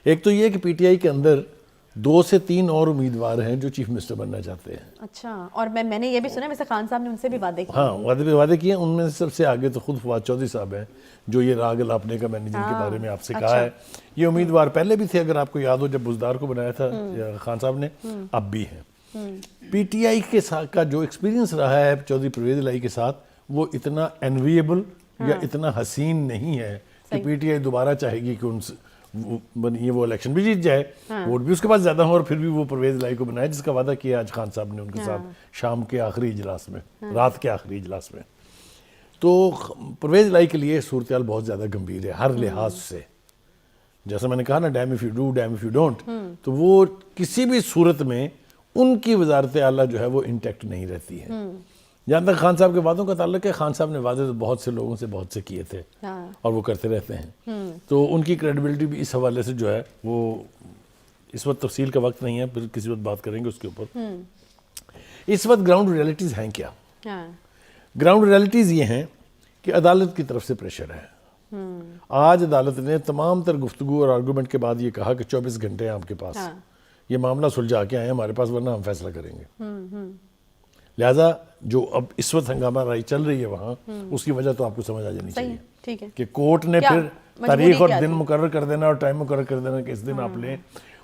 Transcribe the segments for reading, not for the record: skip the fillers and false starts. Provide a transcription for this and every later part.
ایک تو یہ کہ پی ٹی آئی کے اندر 2 سے 3 اور امیدوار ہیں جو چیف منسٹر بننا چاہتے ہیں. اچھا, اور میں نے یہ بھی سنا ویسے خان صاحب نے ان سے بھی وعدے کیے. ہاں وعدے کیے. ان میں سے سب سے آگے تو خود فواد چودھری صاحب ہیں جو یہ راگ الاپنے کا میں نے جن کے بارے میں آپ سے کہا ہے. یہ امیدوار پہلے بھی تھے, اگر آپ کو یاد ہو جب بزدار کو بنایا تھا خان صاحب نے, اب بھی ہیں. پی ٹی آئی کے ساتھ کا جو ایکسپیرینس رہا ہے چودھری پرویز الہی کے ساتھ, وہ اتنا انویبل یا اتنا حسین نہیں ہے کہ پی ٹی آئی دوبارہ چاہے گی کہ ان سے بنیے وہ الیکشن بھی جیت جائے, ووٹ بھی اس کے پاس زیادہ ہوں, اور پھر بھی وہ پرویز الہی کو بنائے, جس کا وعدہ کیا آج خان صاحب نے ان کے ساتھ شام کے آخری اجلاس میں, رات کے آخری اجلاس میں. تو پرویز الہی کے لیے صورتحال بہت زیادہ گمبھیر ہے ہر لحاظ سے. جیسا میں نے کہا نا, damn if you do damn if you don't, تو وہ کسی بھی صورت میں ان کی وزارت اعلیٰ جو ہے وہ انٹیکٹ نہیں رہتی ہے. جہاں تک خان صاحب کے وعدوں کا تعلق ہے, خان صاحب نے وعدے تو بہت سے لوگوں سے بہت سے کیے تھے اور وہ کرتے رہتے ہیں. تو ان کی کریڈیبلٹی بھی اس حوالے سے جو ہے وہ, اس وقت تفصیل کا وقت نہیں ہے, پھر کسی وقت بات کریں گے اس کے اوپر. اس وقت گراؤنڈ ریئلٹیز ہیں کیا؟ گراؤنڈ ریئلٹیز یہ ہیں کہ عدالت کی طرف سے پریشر ہے. آج عدالت نے تمام تر گفتگو اور آرگومنٹ کے بعد یہ کہا کہ 24 گھنٹے ہیں آپ کے پاس, یہ معاملہ سلجھا کے آئے ہمارے پاس, ورنہ ہم فیصلہ کریں گے. لہٰذا جو اب اس وقت ہنگامہ رائی چل رہی ہے وہاں, اس کی وجہ تو آپ کو سمجھ آ جانی چاہیے کہ کورٹ نے پھر تاریخ اور دن مقرر کر دینا اور ٹائم مقرر کر دینا کہ اس دن آپ لیں,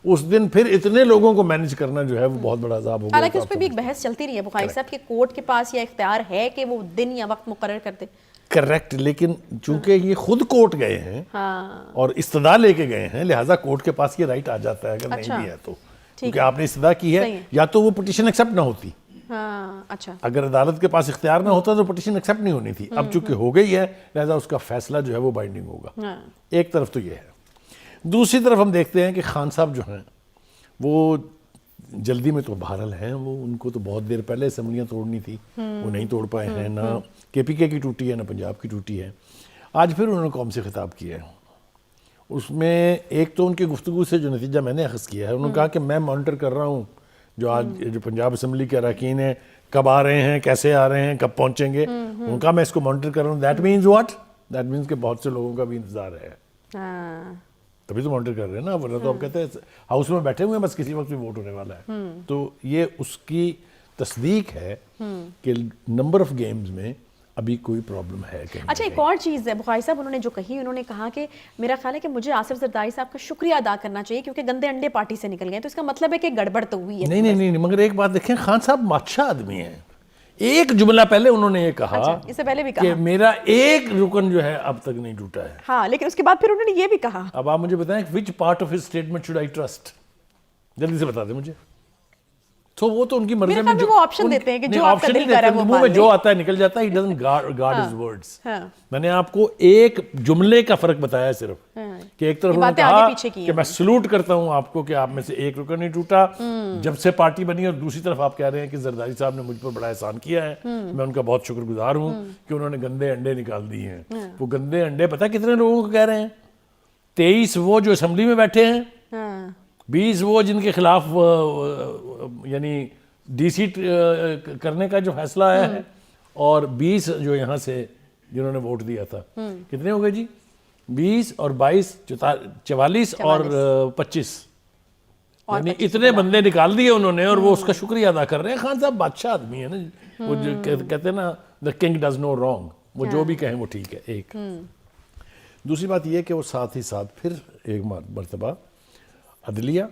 اس دن پھر اتنے لوگوں کو مینج کرنا جو ہے وہ بہت بڑا عذاب ہوگا. حالانکہ اس پہ بھی ایک بحث چلتی رہی ہے بخاری صاحب کہ کورٹ کے پاس یہ اختیار ہے کہ وہ دن یا وقت مقرر کر دے. کریکٹ, لیکن چونکہ یہ خود کورٹ گئے ہیں اور استدعا لے کے گئے ہیں, لہٰذا کورٹ کے پاس یہ رائٹ آ جاتا ہے اگر نہیں بھی ہے تو, کیونکہ آپ نے استدعا کی ہے. یا تو وہ پٹیشن ایکسیپٹ نہ ہوتی, اگر عدالت کے پاس اختیار نہ ہوتا تو پٹیشن ایکسیپٹ نہیں ہونی تھی. اب چونکہ ہو گئی ہے, لہٰذا اس کا فیصلہ جو ہے وہ بائنڈنگ ہوگا. ایک طرف تو یہ ہے. دوسری طرف ہم دیکھتے ہیں کہ خان صاحب جو ہیں وہ جلدی میں تو بہرحال ہیں, وہ ان کو تو بہت دیر پہلے اسمبلیاں توڑنی تھی, وہ نہیں توڑ پائے ہیں. نہ کے پی کے کی ٹوٹی ہے, نہ پنجاب کی ٹوٹی ہے. آج پھر انہوں نے قوم سے خطاب کیا ہے. اس میں ایک تو ان کی گفتگو سے جو نتیجہ میں نے اخذ کیا ہے, انہوں نے کہا کہ میں مانیٹر کر رہا ہوں جو آج جو پنجاب اسمبلی کے اراکین ہیں, کب آ رہے ہیں, کیسے آ رہے ہیں, کب پہنچیں گے. ان کا میں اس کو مانیٹر کر رہا ہوں. That means what? That means کہ بہت سے لوگوں کا بھی انتظار ہے, تبھی تو مانیٹر کر رہے ہیں نا, ورنہ تو آپ کہتے ہیں ہاؤس میں بیٹھے ہوئے ہیں بس کسی وقت بھی ووٹ ہونے والا ہے. تو یہ اس کی تصدیق ہے کہ نمبر آف گیمز میں ابھی کوئی پرابلم ہے. اچھا, ایک اور چیز ہے بخاری صاحب, انہوں نے جو کہی, انہوں نے کہا کہ میرا خیال ہے کہ مجھے آصف زرداری صاحب کا شکریہ ادا کرنا چاہیے کیونکہ گندے انڈے پارٹی سے نکل گئے, تو اس کا مطلب ہے کہ گڑبڑ تو ہوئی ہے. نہیں, مگر ایک بات دیکھیں, خان صاحب اچھا آدمی ہیں. ایک جملہ پہلے انہوں نے یہ کہا, اس سے پہلے بھی کہ میرا ایک رکن جو ہے اب تک نہیں ٹوٹا ہے. ہاں, لیکن اس کے بعد پھر انہوں نے یہ بھی کہا. اب آپ مجھے بتائیں which part of his statement should I trust, جلدی سے بتا دیں مجھے. تو وہ تو ان کی مرضی میں وہ آپشن دیتے ہیں کہ جو آپ کا دل کر رہا ہے وہ منہ میں جو آتا ہے نکل جاتا ہے. he doesn't guard his words. میں نے آپ کو ایک جملے کا فرق بتایا صرف, کہ ایک طرف انہوں نے کہا کہ میں سلوٹ کرتا ہوں آپ کو کہ آپ میں سے ایک رکن نہیں ٹوٹا جب سے پارٹی بنی, اور دوسری طرف آپ کہہ رہے ہیں کہ زرداری صاحب نے مجھ پر بڑا احسان کیا ہے, میں ان کا بہت شکر گزار ہوں کہ انہوں نے گندے انڈے نکال دیے ہیں. وہ گندے انڈے پتہ کتنے لوگوں کو کہہ رہے ہیں؟ 23 وہ جو اسمبلی میں بیٹھے ہیں, 20 وہ جن کے خلاف یعنی ڈی سی کرنے کا جو فیصلہ آیا ہے, اور 20 جو یہاں سے جنہوں نے ووٹ دیا تھا. کتنے ہو گئے جی؟ 20 اور 22 44 اور 25, یعنی اتنے بندے نکال دیے انہوں نے, اور وہ اس کا شکریہ ادا کر رہے ہیں. خان صاحب بادشاہ آدمی ہے نا, وہ جو کہتے ہیں نا the king does no wrong, وہ جو بھی کہیں وہ ٹھیک ہے. ایک دوسری بات یہ کہ وہ ساتھ ہی ساتھ پھر ایک مرتبہ عدلیہ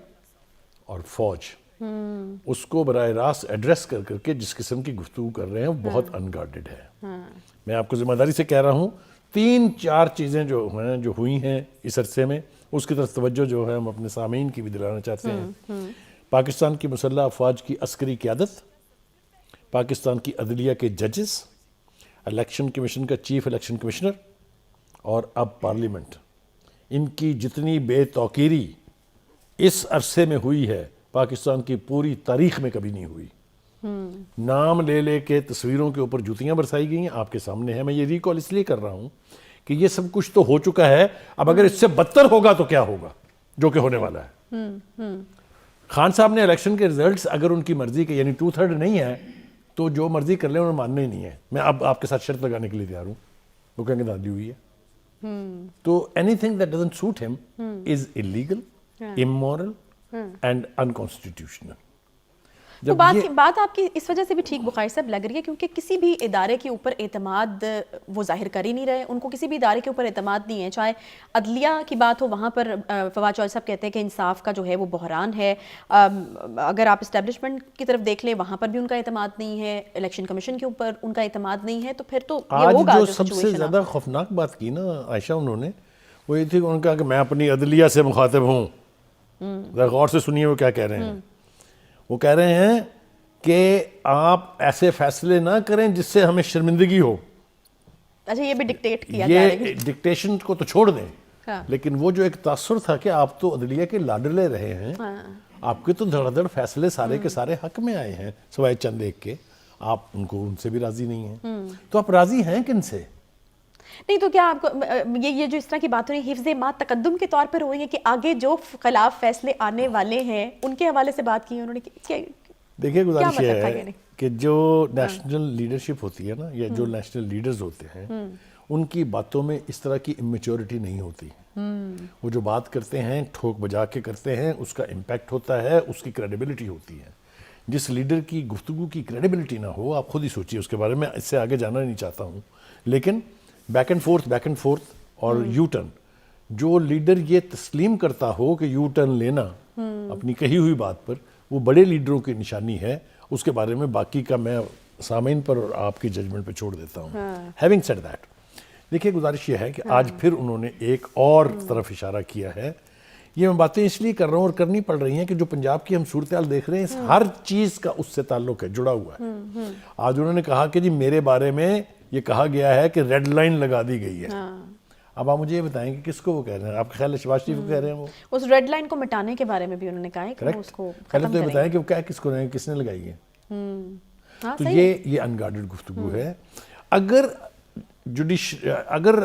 اور فوج اس کو براہ راست ایڈریس کر کر کے جس قسم کی گفتگو کر رہے ہیں وہ بہت انگارڈڈ ہے. میں آپ کو ذمہ داری سے کہہ رہا ہوں, 3-4 چیزیں جو ہیں جو ہوئی ہیں اس عرصے میں, اس کی طرف توجہ جو ہے ہم اپنے سامعین کی بھی دلانا چاہتے ہیں. پاکستان کی مسلح افواج کی عسکری قیادت, پاکستان کی عدلیہ کے ججز, الیکشن کمیشن کا چیف الیکشن کمشنر, اور اب پارلیمنٹ, ان کی جتنی بے توقیری اس عرصے میں ہوئی ہے پاکستان کی پوری تاریخ میں کبھی نہیں ہوئی. نام لے لے کے تصویروں کے اوپر جوتیاں برسائی گئی ہیں, آپ کے سامنے ہیں. میں یہ ریکال اس لیے کر رہا ہوں کہ یہ سب کچھ تو ہو چکا ہے, اب اگر اس سے بدتر ہوگا تو کیا ہوگا, جو کہ ہونے والا ہے. خان صاحب نے الیکشن کے ریزلٹس اگر ان کی مرضی کے یعنی 2/3 نہیں ہے تو جو مرضی کر لیں انہوں نے ماننا ہی نہیں ہے. میں اب آپ کے ساتھ شرط لگانے کے لیے تیار ہوں, وہ کہیں گے دادی ہوئی ہے. تو anything that doesn't suit ہم is illegal, immoral and unconstitutional. تو بات آپ کی اس وجہ سے بھی ٹھیک بخاری صاحب لگ رہی ہے کیونکہ کسی بھی ادارے کے اوپر اعتماد وہ ظاہر کر ہی نہیں رہے، ان کو کسی بھی ادارے کے اوپر اعتماد نہیں ہے، چاہے عدلیہ کی بات ہو وہاں پر فواد چودھری صاحب کہتے ہیں کہ انصاف کا جو ہے وہ بحران ہے، اگر آپ اسٹیبلشمنٹ کی طرف دیکھ لیں وہاں پر بھی ان کا اعتماد نہیں ہے، الیکشن کمیشن کے اوپر ان کا اعتماد نہیں ہے، تو پھر تو یہ ہوگا آج جو سب سے زیادہ خوفناک بات کی نا عائشہ انہوں نے وہ یہ تھی کہ انہوں نے کہا کہ میں اپنی عدلیہ سے مخاطب ہوں. ذرا غور سے سنیے وہ کیا کہہ رہے ہیں. وہ کہہ رہے ہیں کہ آپ ایسے فیصلے نہ کریں جس سے ہمیں شرمندگی ہو. اچھا یہ بھی ڈکٹیٹ کیا جا رہا ہے. یہ ڈکٹیشن کو تو چھوڑ دیں، لیکن وہ جو ایک تاثر تھا کہ آپ تو عدلیہ کے لاڈلے رہے ہیں، آپ کے تو دھڑ دھڑ فیصلے سارے کے سارے حق میں آئے ہیں سوائے چند ایک کے، آپ ان سے بھی راضی نہیں ہیں. تو آپ راضی ہیں کن سے؟ نہیں تو کیا آپ کو یہ جو اس طرح کی بات ہو رہی ہے حفظ ما تقدم کے طور پر ہو رہی ہے کہ آگے جو خلاف فیصلے آنے والے ہیں ان کے حوالے سے بات کی انہوں نے؟ دیکھیے گزارش یہ ہے کہ جو نیشنل لیڈرشپ ہوتی ہے نا، یا جو نیشنل لیڈرز ہوتے ہیں ان کی باتوں میں اس طرح کی امیچورٹی نہیں ہوتی. وہ جو بات کرتے ہیں ٹھوک بجا کے کرتے ہیں، اس کا امپیکٹ ہوتا ہے، اس کی کریڈیبلٹی ہوتی ہے. جس لیڈر کی گفتگو کی کریڈیبلٹی نہ ہو، آپ خود ہی سوچیے اس کے بارے میں، اس سے آگے جانا نہیں چاہتا ہوں، لیکن بیک اینڈ فورتھ اور یو ٹرن، جو لیڈر یہ تسلیم کرتا ہو کہ یو ٹرن لینا اپنی کہی ہوئی بات پر، وہ بڑے لیڈروں کی نشانی ہے. اس کے بارے میں باقی کا میں سامعین پر اور آپ کی ججمنٹ پہ چھوڑ دیتا ہوں. ہیونگ سیڈ دیٹ، دیکھیے گزارش یہ ہے کہ آج پھر انہوں نے ایک اور طرف اشارہ کیا ہے. یہ میں باتیں اس لیے کر رہا ہوں اور کرنی پڑ رہی ہیں کہ جو پنجاب کی ہم صورتحال دیکھ رہے ہیں ہر چیز کا اس سے تعلق ہے، جڑا ہوا ہے. آج انہوں نے کہا کہ جی میرے بارے میں یہ کہا گیا ہے کہ ریڈ لائن لگا دی گئی ہے. اب آپ مجھے یہ بتائیں کہ کس کو وہ کہہ رہے ہیں؟ آپ کا خیال ہے شہباز شریف کو کہہ رہے ہیں؟ وہ اس ریڈ لائن کو مٹانے کے بارے میں بھی انہوں نے کہا ہے کہ وہ اس کو پہلے تو یہ بتائیں کہ وہ کیا کس کو رہے ہیں، کس نے لگائی ہے. تو یہ انگارڈڈ گفتگو ہے. اگر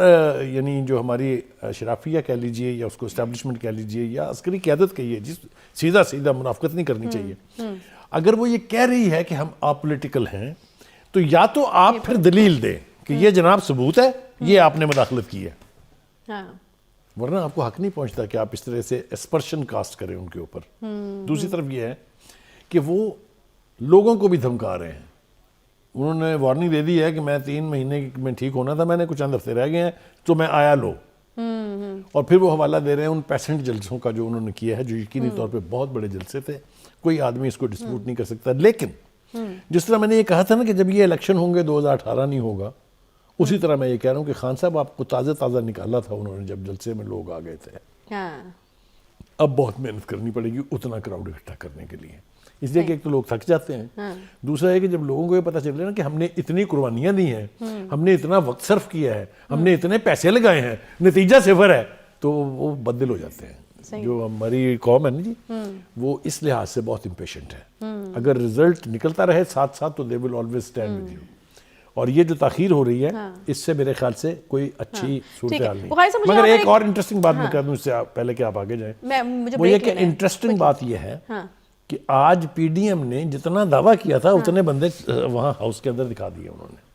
یعنی جو ہماری شرافیہ کہہ لیجئے یا اس کو اسٹیبلشمنٹ کہہ لیجئے یا عسکری قیادت کہیے، جس سیدھا منافقت نہیں کرنی چاہیے، اگر وہ یہ کہہ رہی ہے کہ ہم اپولیٹیکل ہیں تو یا تو آپ پھر دلیل دیں کہ یہ جناب ثبوت ہے یہ آپ نے مداخلت کی ہے، ورنہ آپ کو حق نہیں پہنچتا کہ آپ اس طرح سے اسپرشن کاسٹ کریں ان کے اوپر. دوسری طرف یہ ہے کہ وہ لوگوں کو بھی دھمکا رہے ہیں. انہوں نے وارننگ دے دی ہے کہ میں 3 مہینے میں ٹھیک ہونا تھا، میں نے کچھ چند ہفتے رہ گئے ہیں تو میں آیا لو. اور پھر وہ حوالہ دے رہے ہیں ان پیسنٹ جلسوں کا جو انہوں نے کیا ہے، جو یقینی طور پہ بہت بڑے جلسے تھے، کوئی آدمی اس کو ڈسپیوٹ نہیں کر سکتا. لیکن جس طرح میں نے یہ کہا تھا نا کہ جب یہ الیکشن ہوں گے 2018 نہیں ہوگا، اسی طرح میں یہ کہہ رہا ہوں کہ خان صاحب آپ کو تازہ نکالا تھا انہوں نے جب جلسے میں لوگ آ گئے تھے. اب بہت محنت کرنی پڑے گی اتنا کراؤڈ اکٹھا کرنے کے لیے، اس لیے کہ ایک تو لوگ تھک جاتے ہیں، دوسرا ہے کہ جب لوگوں کو یہ پتہ چل رہا ہے نا کہ ہم نے اتنی قربانیاں دی ہیں، ہم نے اتنا وقت صرف کیا ہے، ہم نے اتنے پیسے لگائے ہیں، نتیجہ صفر ہے، تو وہ بدل ہو جاتے ہیں. جو ہماری قوم ہے نا جی، وہ اس لحاظ سے بہت امپیشنٹ ہے. اگر رزلٹ نکلتا رہے ساتھ ساتھ تو they will always stand with you. اور یہ جو تاخیر ہو رہی ہے اس سے میرے خیال سے کوئی اچھی صورتحال نہیں. مگر ایک اور انٹرسٹنگ بات میں کہہ دوں اس سے پہلے کہ آپ آگے جائیں، وہ یہ کہ انٹرسٹنگ بات یہ ہے کہ آج پی ڈی ایم نے جتنا دعویٰ کیا تھا اتنے بندے وہاں ہاؤس کے اندر دکھا دیے انہوں نے.